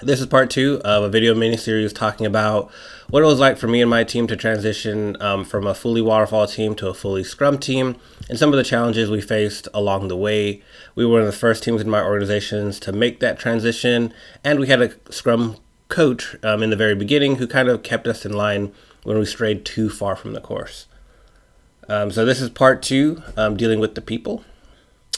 This is part two of a video mini-series talking about what it was like for me and my team to transition from a fully waterfall team to a fully Scrum team, and some of the challenges we faced along the way. We were one of the first teams in my organizations to make that transition, and we had a Scrum coach in the very beginning who kind of kept us in line when we strayed too far from the course. So this is part two, dealing with the people.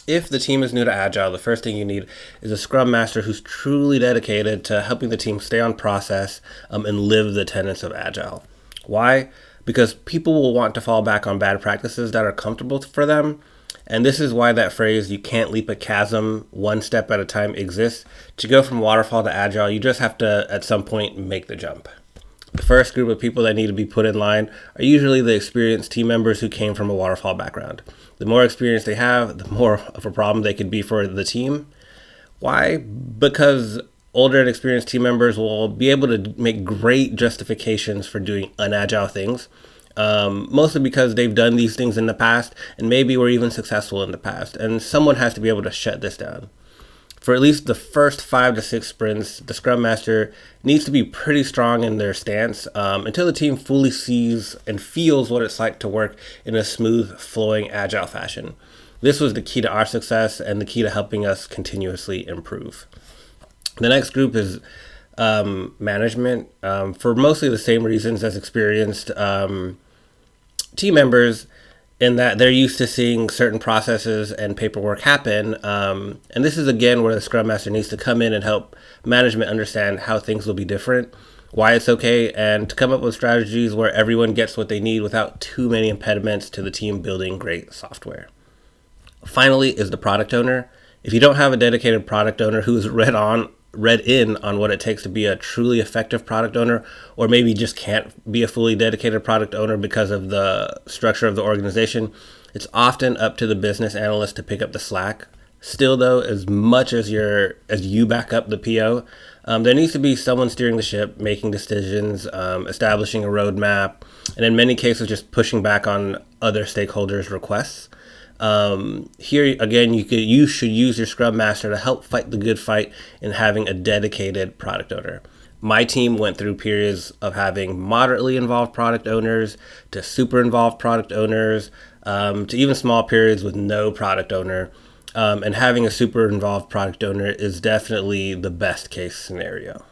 If the team is new to Agile, the first thing you need is a Scrum Master who's truly dedicated to helping the team stay on process and live the tenets of Agile. Why? Because people will want to fall back on bad practices that are comfortable for them. And this is why that phrase, "you can't leap a chasm one step at a time," exists. To go from waterfall to Agile, you just have to, at some point, make the jump. The first group of people that need to be put in line are usually the experienced team members who came from a waterfall background. The more experience they have, the more of a problem they could be for the team. Why? Because older and experienced team members will be able to make great justifications for doing unagile things, mostly because they've done these things in the past and maybe were even successful in the past. And someone has to be able to shut this down. For at least the first 5 to 6 sprints, the Scrum Master needs to be pretty strong in their stance until the team fully sees and feels what it's like to work in a smooth, flowing, agile fashion. This was the key to our success and the key to helping us continuously improve. The next group is management, for mostly the same reasons as experienced team members, in that they're used to seeing certain processes and paperwork happen. And this is, again, where the Scrum Master needs to come in and help management understand how things will be different, why it's okay, and to come up with strategies where everyone gets what they need without too many impediments to the team building great software. Finally is the product owner. If you don't have a dedicated product owner who's read in on what it takes to be a truly effective product owner, or maybe just can't be a fully dedicated product owner because of the structure of the organization, it's often up to the business analyst to pick up the slack. Still though, as much as you back up the PO, there needs to be someone steering the ship, making decisions, establishing a roadmap, and in many cases just pushing back on other stakeholders' requests. Here again, you should use your Scrum Master to help fight the good fight in having a dedicated product owner. My team went through periods of having moderately involved product owners to super involved product owners, to even small periods with no product owner. And having a super involved product owner is definitely the best case scenario.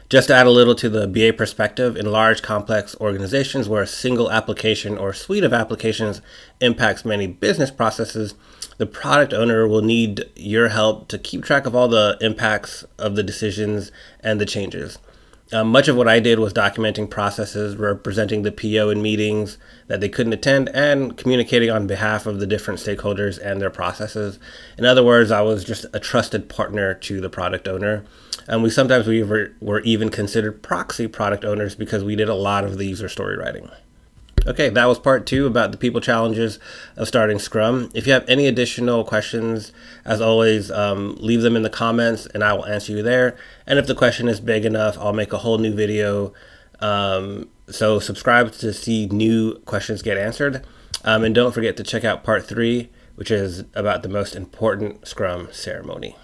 Just to add a little to the BA perspective, in large, complex organizations where a single application or suite of applications impacts many business processes, the product owner will need your help to keep track of all the impacts of the decisions and the changes. Much of what I did was documenting processes, representing the PO in meetings that they couldn't attend, and communicating on behalf of the different stakeholders and their processes. In other words, I was just a trusted partner to the product owner. And we were even considered proxy product owners because we did a lot of the user story writing. Okay, that was part two about the people challenges of starting Scrum. If you have any additional questions, as always, leave them in the comments and I will answer you there. And if the question is big enough, I'll make a whole new video. So subscribe to see new questions get answered. And don't forget to check out part 3, which is about the most important Scrum ceremony.